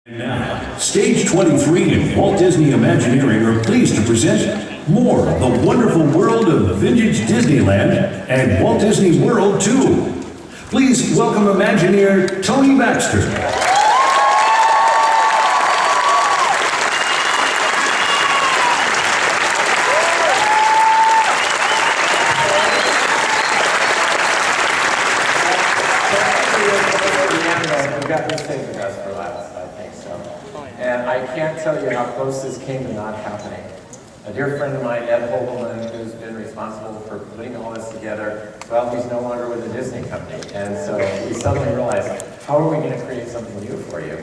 Now, Stage 23 and Walt Disney Imagineering are pleased to present more of the wonderful world of vintage Disneyland and Walt Disney World 2. Please welcome Imagineer Tony Baxter. We got this thing the best for last, I think so. And I can't tell you how close this came to not happening. A dear friend of mine, Ed Hogelman, who's been responsible for putting all this together, well, he's no longer with the Disney company. And so we suddenly realized, how are we going to create something new for you?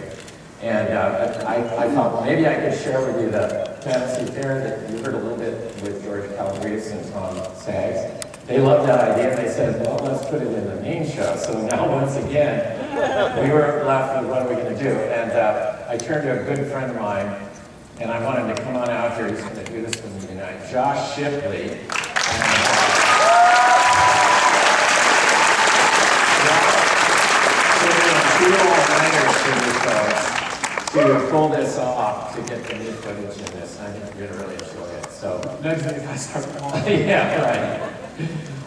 And I thought maybe I could share with you the fantasy fair that you heard a little bit with George Calabrese and Tom Saggs. They loved that idea, and they said, well, let's put it in the main show. So now, once again, we were left with what are we going to do? And I turned to a good friend of mine, and I want him to come on out here. He's going to do this with me tonight. Josh Shipley. To pull this off to get the new footage in this. I think you're going to really enjoy it. So, next thing if I start calling. Yeah, right.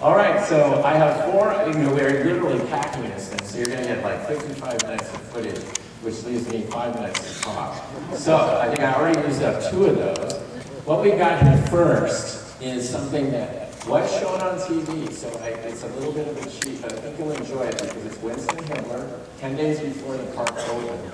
All right, so I have four, we're literally packing this thing, so you're going to get like 55 minutes of footage, which leaves me 5 minutes to talk. So I think I already used up 2 of those. What we got here first is something that was shown on TV, so it's a little bit of a cheat, but I think you'll enjoy it because it's Winston Himmler, 10 days before the park opened,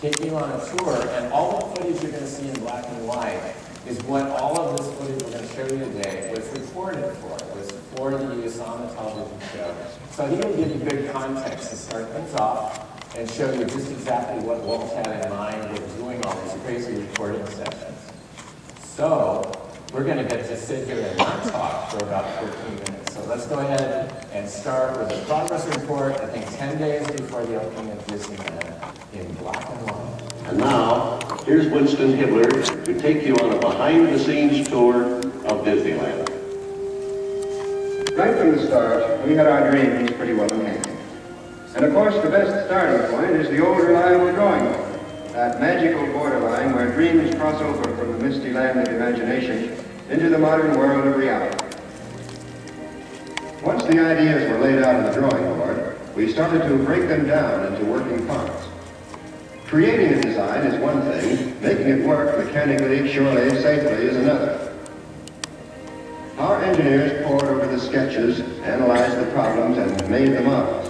taking you on a tour, and all the footage you're going to see in black and white is what all of this footage we're going to show you today was recorded for. It was for the use on the television show. So I think it'll give you good context to start things off and show you just exactly what Walt had in mind with doing all these crazy recording sessions. So we're going to get to sit here and not talk for about 15 minutes. So let's go ahead and start with a progress report, I think 10 days before the opening of Disneyland in black and white. And now, here's Winston Himmler to take you on a behind-the-scenes tour of Disneyland. Right from the start, we had our dreams pretty well in hand. And of course, the best starting point is the old reliable drawing board, that magical borderline where dreams cross over from the misty land of imagination into the modern world of reality. Once the ideas were laid out on the drawing board, we started to break them down into working parts. Creating a design is one thing, making it work mechanically, surely, safely is another. Our engineers pored over the sketches, analyzed the problems, and made the models.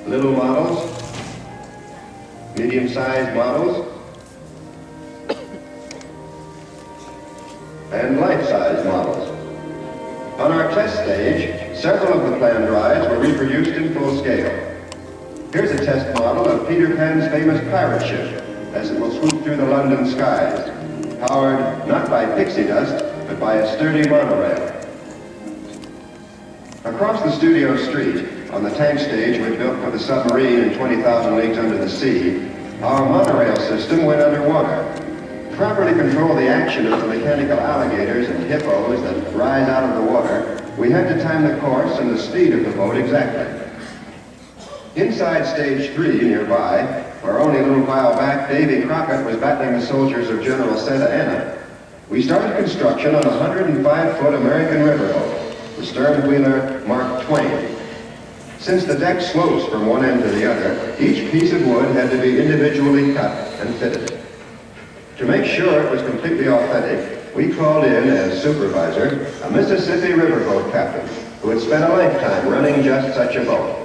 Little models, medium-sized models, and life-size models. On our test stage, several of the planned rides were reproduced in full scale. Here's a test model of Peter Pan's famous pirate ship as it will swoop through the London skies, powered not by pixie dust, but by a sturdy monorail. Across the studio street, on the tank stage we built for the submarine in 20,000 Leagues Under the Sea, our monorail system went underwater. To properly control the action of the mechanical alligators and hippos that rise out of the water, we had to time the course and the speed of the boat exactly. Inside stage 3 nearby, where only a little while back Davy Crockett was battling the soldiers of General Santa Anna, we started construction on a 105-foot American riverboat, the stern-wheeler Mark Twain. Since the deck slopes from one end to the other, each piece of wood had to be individually cut and fitted. To make sure it was completely authentic, we called in as supervisor a Mississippi riverboat captain who had spent a lifetime running just such a boat.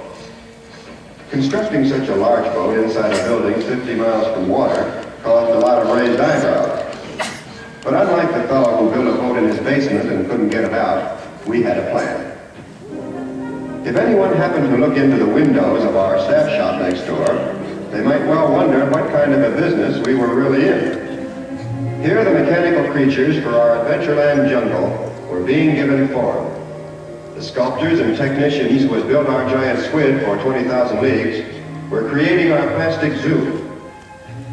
Constructing such a large boat inside a building 50 miles from water caused a lot of raised eyebrows. But unlike the fellow who built a boat in his basement and couldn't get it out, we had a plan. If anyone happened to look into the windows of our staff shop next door, they might well wonder what kind of a business we were really in. Here the mechanical creatures for our Adventureland jungle were being given form. The sculptors and technicians who had built our giant squid for 20,000 Leagues were creating our plastic zoo.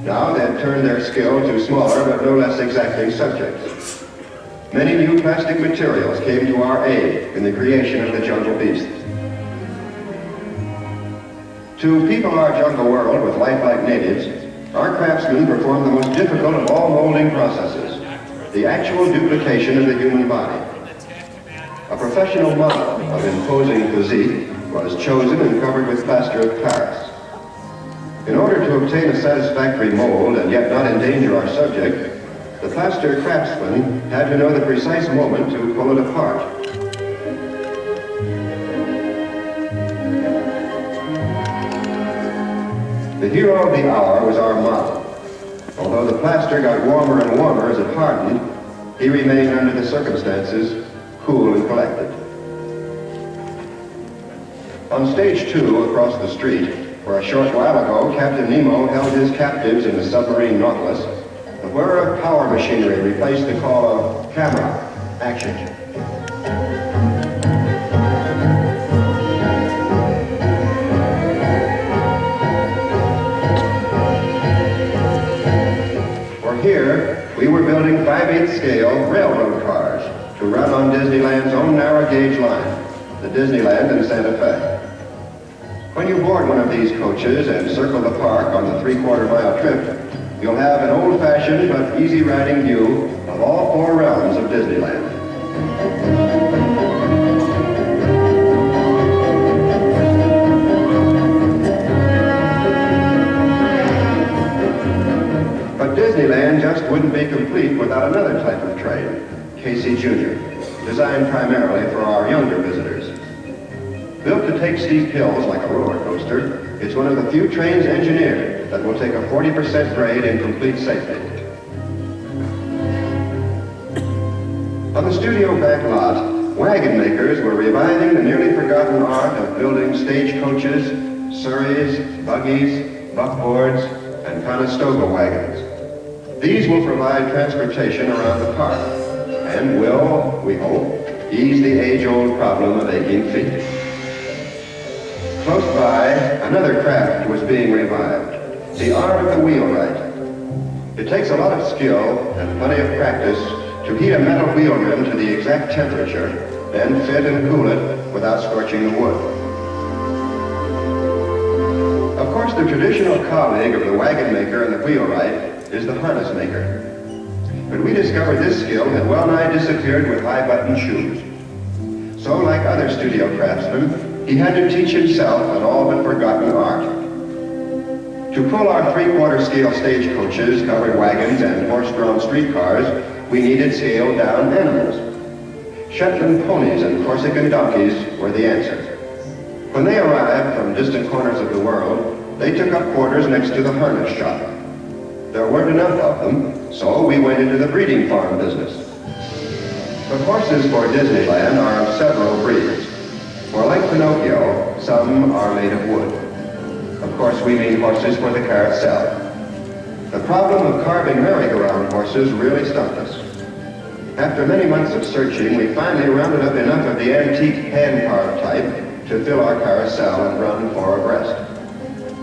Now they had turned their skill to smaller but no less exacting subjects. Many new plastic materials came to our aid in the creation of the jungle beast. To people our jungle world with lifelike natives, Our craftsmen perform the most difficult of all molding processes, the actual duplication of the human body. A professional model of imposing physique was chosen and covered with plaster of Paris. In order to obtain a satisfactory mold and yet not endanger our subject, the plaster craftsman had to know the precise moment to pull it apart. The hero of the hour was our model. Although the plaster got warmer and warmer as it hardened, he remained under the circumstances cool and collected. On stage 2 across the street, where a short while ago Captain Nemo held his captives in the submarine Nautilus, the whir of power machinery replaced the call of camera, action. For here, we were building 5/8 scale railroad cars to run on Disneyland's own narrow gauge line, the Disneyland in Santa Fe. When you board one of these coaches and circle the park on the 3/4 mile trip, you'll have an old-fashioned but easy-riding view of all 4 realms of Disneyland. But Disneyland just wouldn't be complete without another type of train, Casey Jr., designed primarily for our younger visitors. Built to take steep hills like a roller coaster, it's one of the few trains engineered that will take a 40% grade in complete safety. On the studio back lot, wagon makers were reviving the nearly forgotten art of building stagecoaches, surreys, buggies, buckboards, and Conestoga wagons. These will provide transportation around the park and will, we hope, ease the age-old problem of aching feet. Close by, another craft was being revived, the art of the wheelwright. It takes a lot of skill and plenty of practice to heat a metal wheel rim to the exact temperature, then fit and cool it without scorching the wood. Of course, the traditional colleague of the wagon maker and the wheelwright is the harness maker. But we discovered this skill had well nigh disappeared with high-button shoes. So, like other studio craftsmen, he had to teach himself an all-but-forgotten art. To pull our 3/4 scale stagecoaches, covered wagons, and horse-drawn streetcars, we needed scaled-down animals. Shetland ponies and Corsican donkeys were the answer. When they arrived from distant corners of the world, they took up quarters next to the harness shop. There weren't enough of them, so we went into the breeding farm business. The horses for Disneyland are of several breeds. For like Pinocchio, some are made of wood. Of course, we mean horses for the Carousel. The problem of carving merry-go-round horses really stumped us. After many months of searching, we finally rounded up enough of the antique hand-carved type to fill our Carousel and run 4 abreast.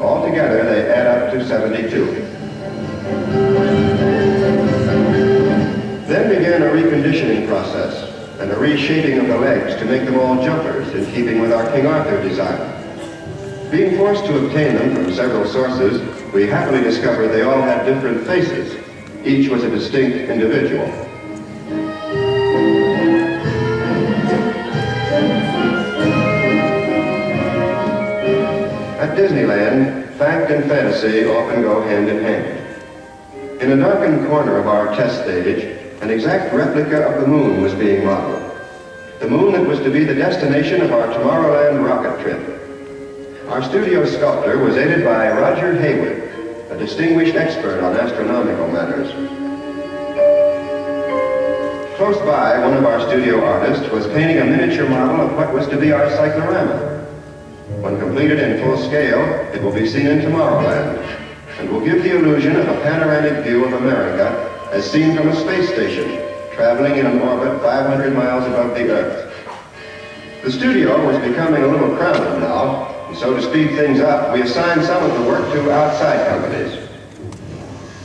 Altogether, they add up to 72. Then began a reconditioning process and a reshaping of the legs to make them all jumpers in keeping with our King Arthur design. Being forced to obtain them from several sources, we happily discovered they all had different faces. Each was a distinct individual. At Disneyland, fact and fantasy often go hand in hand. In a darkened corner of our test stage, an exact replica of the moon was being modeled. The moon that was to be the destination of our Tomorrowland rocket trip. Our studio sculptor was aided by Roger Hayward, a distinguished expert on astronomical matters. Close by, one of our studio artists was painting a miniature model of what was to be our cyclorama. When completed in full scale, it will be seen in Tomorrowland and will give the illusion of a panoramic view of America as seen from a space station, traveling in an orbit 500 miles above the Earth. The studio was becoming a little crowded now, and so to speed things up, we assigned some of the work to outside companies.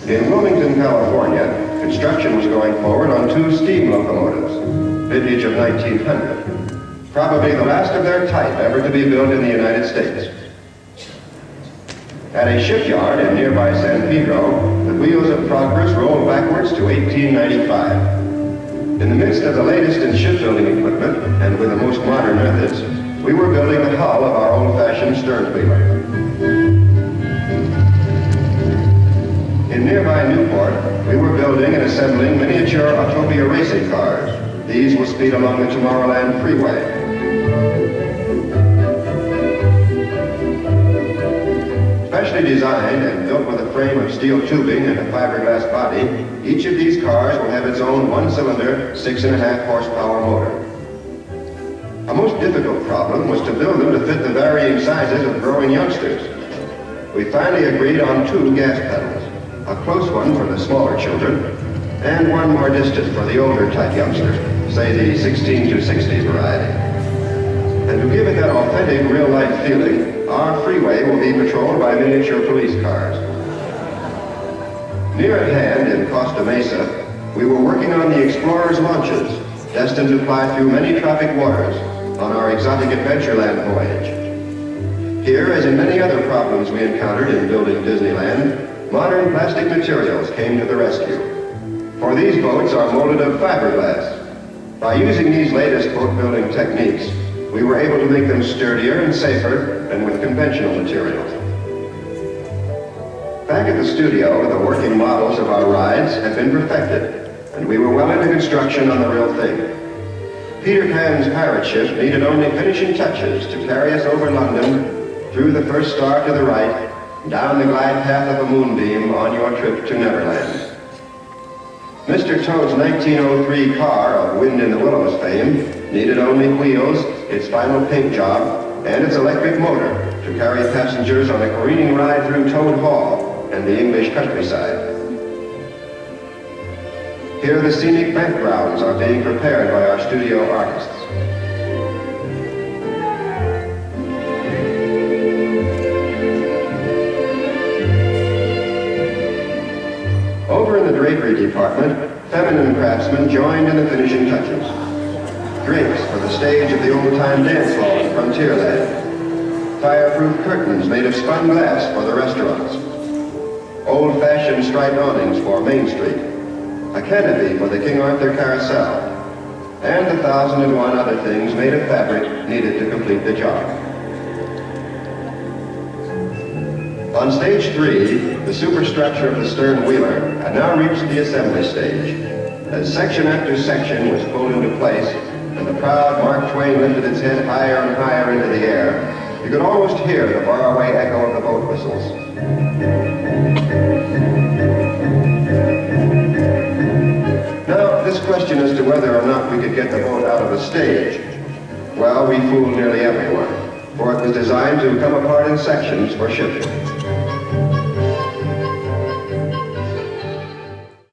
In Wilmington, California, construction was going forward on 2 steam locomotives, vintage of 1900, probably the last of their type ever to be built in the United States. At a shipyard in nearby San Pedro, the wheels of progress rolled backwards to 1895. In the midst of the latest in shipbuilding equipment, and with the most modern methods, we were building the hull of our old-fashioned stern-wheeler. In nearby Newport, we were building and assembling miniature Autopia racing cars. These will speed along the Tomorrowland freeway. Specially designed and built with a frame of steel tubing and a fiberglass body, each of these cars will have its own one-cylinder, 6.5 horsepower motor. A most difficult problem was to build them to fit the varying sizes of growing youngsters. We finally agreed on 2 gas pedals, a close one for the smaller children, and one more distant for the older type youngster, say the 16 to 60 variety. And to give it that authentic real-life feeling, our freeway will be patrolled by miniature police cars. Near at hand in Costa Mesa, we were working on the Explorer's launches, destined to fly through many tropic waters on our exotic Adventureland voyage. Here, as in many other problems we encountered in building Disneyland, modern plastic materials came to the rescue. For these boats are molded of fiberglass. By using these latest boat-building techniques, we were able to make them sturdier and safer than with conventional materials. Back at the studio, the working models of our rides had been perfected, and we were well into construction on the real thing. Peter Pan's pirate ship needed only finishing touches to carry us over London, through the first star to the right, down the glide path of a moonbeam on your trip to Neverland. Mr. Toad's 1903 car of Wind in the Willows fame needed only wheels, its final paint job, and its electric motor to carry passengers on a careening ride through Toad Hall and the English countryside. Here the scenic backgrounds are being prepared by our studio artists. Over in the drapery department, feminine craftsmen joined in the finishing touches. Drapes for the stage of the old-time dance hall at Frontierland. Fireproof curtains made of spun glass for the restaurants. Old-fashioned striped awnings for Main Street. A canopy for the King Arthur Carousel. And 1,001 other things made of fabric needed to complete the job. On stage 3, the superstructure of the stern wheeler had now reached the assembly stage. As section after section was pulled into place, and the proud Mark Twain lifted its head higher and higher into the air, you could almost hear the faraway echo of the boat whistles. Now, this question as to whether or not we could get the boat out of the stage, well, we fooled nearly everyone, for it was designed to come apart in sections for shipping.